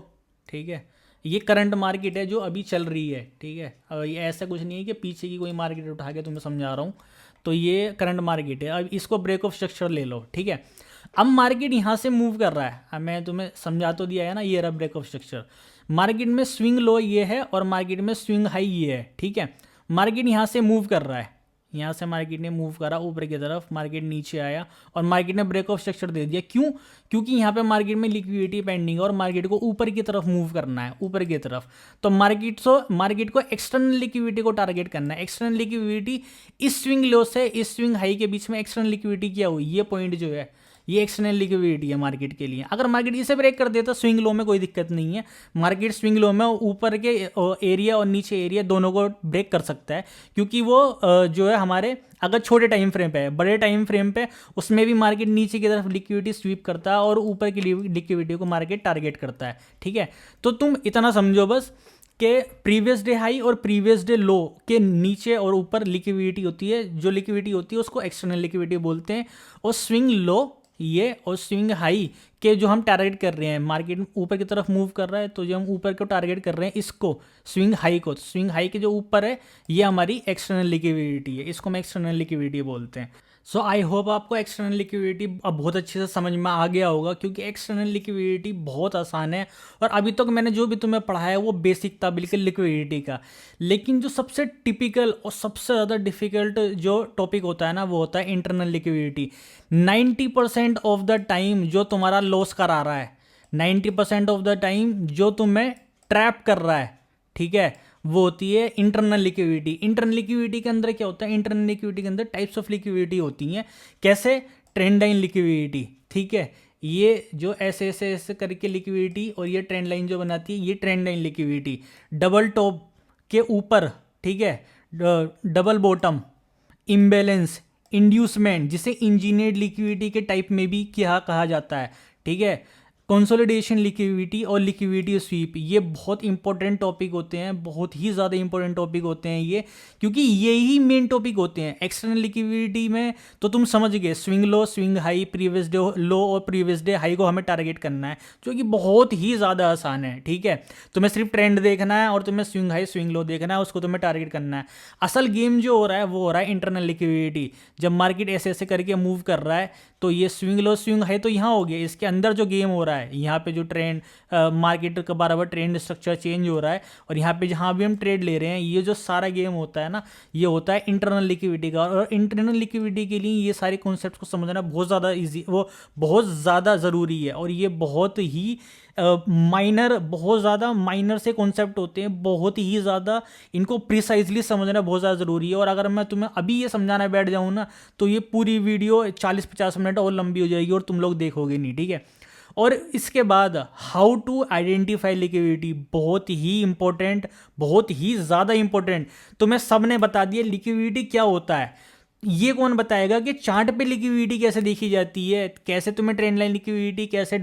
ठीक है। ये करंट मार्केट है जो अभी चल रही है, ठीक है। ये ऐसा कुछ नहीं है कि पीछे की कोई मार्केट उठा के तुम्हें समझा रहा हूँ। तो ये करंट मार्केट है, अब इसको ब्रेक ऑफ स्ट्रक्चर ले लो, ठीक है। अब मार्केट यहाँ से मूव कर रहा है, अब मैं तुम्हें समझा तो दिया है ना, ये रहा ब्रेक ऑफ स्ट्रक्चर। मार्केट में स्विंग लो ये है और मार्केट में स्विंग हाई ये है, ठीक है। मार्केट यहाँ से मूव कर रहा है, यहाँ से मार्केट ने मूव करा ऊपर की तरफ, मार्केट नीचे आया और मार्केट ने ब्रेक ऑफ स्ट्रक्चर दे दिया। क्यों? क्योंकि यहाँ पे मार्केट में लिक्विडिटी पेंडिंग है और मार्केट को ऊपर की तरफ मूव करना है, ऊपर की तरफ। तो मार्केट को एक्सटर्नल लिक्विडिटी को टारगेट करना है। एक्सटर्नल लिक्विडिटी इस स्विंग लो से इस स्विंग हाई के बीच में एक्सटर्नल लिक्विडिटी क्या हुई, ये पॉइंट जो है ये एक्सटर्नल लिक्विडिटी है मार्केट के लिए। अगर मार्केट इसे ब्रेक कर देता स्विंग लो में कोई दिक्कत नहीं है, मार्केट स्विंग लो में ऊपर के एरिया और नीचे एरिया दोनों को ब्रेक कर सकता है, क्योंकि वो जो है हमारे अगर छोटे टाइम फ्रेम पे है, बड़े टाइम फ्रेम पे उसमें भी मार्केट नीचे की तरफ लिक्विडिटी स्वीप करता है और ऊपर की लिक्विडिटी को मार्केट टारगेट करता है, ठीक है। तो तुम इतना समझो बस कि प्रीवियस डे हाई और प्रीवियस डे लो के नीचे और ऊपर लिक्विडिटी होती है, जो लिक्विडिटी होती है उसको एक्सटर्नल लिक्विडिटी बोलते हैं। और स्विंग लो ये और स्विंग हाई के जो हम टारगेट कर रहे हैं, मार्केट ऊपर की तरफ मूव कर रहा है तो जो हम ऊपर को टारगेट कर रहे हैं इसको स्विंग हाई को, तो स्विंग हाई के जो ऊपर है ये हमारी एक्सटर्नल लिक्विडिटी है, इसको हम एक्सटर्नल लिक्विडिटी बोलते हैं। सो आई होप आपको एक्सटर्नल लिक्विडिटी अब बहुत अच्छे से समझ में आ गया होगा, क्योंकि एक्सटर्नल लिक्विडिटी बहुत आसान है और अभी तक मैंने जो भी तुम्हें पढ़ाया है वो बेसिक था बिल्कुल लिक्विडिटी का। लेकिन जो सबसे टिपिकल और सबसे ज़्यादा डिफिकल्ट जो टॉपिक होता है ना वो होता है internal liquidity. 90% of the time जो तुम्हारा लॉस करा रहा है, 90% ऑफ द टाइम जो तुम्हें ट्रैप कर रहा है, ठीक है, वो होती है इंटरनल लिक्विडिटी। इंटरनल लिक्विडिटी के अंदर क्या होता है, इंटरनल लिक्विडिटी के अंदर टाइप्स ऑफ लिक्विडिटी होती हैं। कैसे? ट्रेंड लाइन लिक्विडिटी, ठीक है, ये जो ऐसे ऐसे ऐसे करके लिक्विडिटी और ये ट्रेंड लाइन जो बनाती है ये trend line liquidity. Double top के ऊपर, ठीक है, डबल बॉटम, इम्बैलेंस, इंड्यूसमेंट, जिसे इंजीनियर्ड लिक्विडिटी के टाइप में भी क्या कहा जाता है, ठीक है, कंसोलिडेशन लिक्विडिटी और लिक्विडिटी स्वीप, ये बहुत इंपॉर्टेंट टॉपिक होते हैं, बहुत ही ज़्यादा इंपॉर्टेंट टॉपिक होते हैं ये, क्योंकि यही मेन टॉपिक होते हैं। एक्सटर्नल लिक्विडिटी में तो तुम समझ गए, swing low swing high, previous day लो और प्रीवियस डे हाई को हमें टारगेट करना है, जो कि बहुत ही ज़्यादा आसान है, ठीक है। तुम्हें सिर्फ ट्रेंड देखना है और तुम्हें स्विंग हाई स्विंग लो देखना है, उसको तुम्हें टारगेट करना है। असल गेम जो हो रहा है वो हो रहा है इंटरनल लिक्विडिटी। जब मार्केट ऐसे ऐसे करके मूव कर रहा है तो ये स्विंग लो स्विंग है तो यहाँ हो गया, इसके अंदर जो गेम हो रहा है, यहाँ पे जो ट्रेंड मार्केट का बराबर ट्रेंड स्ट्रक्चर चेंज हो रहा है, और यहाँ पे जहाँ भी हम ट्रेड ले रहे हैं, ये जो सारा गेम होता है ना, ये होता है इंटरनल लिक्विडिटी का। और इंटरनल लिक्विडिटी के लिए ये सारे कॉन्सेप्ट को समझना बहुत ज़्यादा ईजी, वो बहुत ज़्यादा ज़रूरी है। और ये बहुत ही बहुत ज़्यादा माइनर से कॉन्सेप्ट होते हैं, बहुत ही ज़्यादा इनको प्रिसाइजली समझना बहुत ज़्यादा ज़रूरी है। और अगर मैं तुम्हें अभी ये समझाना बैठ जाऊँ ना, तो ये पूरी वीडियो 40-50 मिनट और लंबी हो जाएगी और तुम लोग देखोगे नहीं, ठीक है। और इसके बाद हाउ टू आइडेंटिफाई लिक्विडिटी, बहुत ही इंपॉर्टेंट, बहुत ही ज़्यादा इंपॉर्टेंट। तो मैं सब ने बता दिया लिक्विडिटी क्या होता है। ये कौन बताएगा कि चार्ट पे लिक्विडिटी कैसे देखी जाती है, कैसे तुम्हें ट्रेंड लाइन लिक्विडिटी, कैसे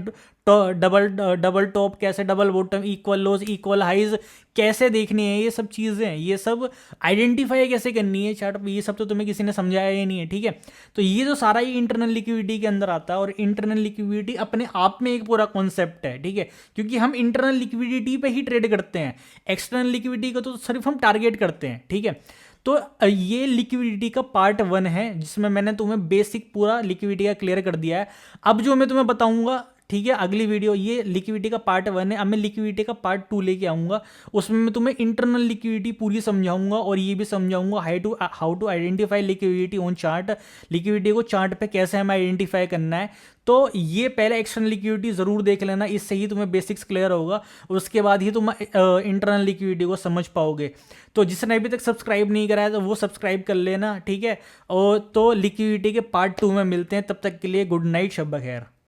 डबल टॉप, कैसे डबल बॉटम, इक्वल लोज, इक्वल हाइज कैसे देखनी है, ये सब चीज़ें, ये सब आइडेंटिफाई कैसे करनी है चार्ट पे, ये सब तो तुम्हें किसी ने समझाया ही नहीं है, ठीक है। तो ये जो सारा ही इंटरनल लिक्विडिटी के अंदर आता है, और इंटरनल लिक्विडिटी अपने आप में एक पूरा कॉन्सेप्ट है, ठीक है, क्योंकि हम इंटरनल लिक्विडिटी पे ही ट्रेड करते हैं, एक्सटर्नल लिक्विडिटी को तो सिर्फ हम टारगेट करते हैं, ठीक है। तो ये लिक्विडिटी का पार्ट 1 है, जिसमें मैंने तुम्हें बेसिक पूरा लिक्विडिटी का क्लियर कर दिया है। अब जो मैं तुम्हें बताऊंगा, ठीक है, अगली वीडियो, ये लिक्विडिटी का पार्ट 1 है। अब मैं लिक्विडिटी का पार्ट 2 लेके आऊंगा, उसमें मैं तुम्हें इंटरनल लिक्विडिटी पूरी समझाऊंगा, और ये भी समझाऊंगा how to identify liquidity on chart, liquidity को चार्ट पे कैसे हमें आइडेंटिफाई करना है। तो ये पहले एक्सटर्नल लिक्विडिटी जरूर देख लेना, इससे ही तुम्हें बेसिक्स क्लियर होगा, उसके बाद ही तुम इंटरनल लिक्विडिटी को समझ पाओगे। तो जिसने अभी तक सब्सक्राइब नहीं करा है तो वो सब्सक्राइब कर लेना, ठीक है। और तो लिक्विडिटी के पार्ट 2 में मिलते हैं, तब तक के लिए गुड नाइट, शब बखैर।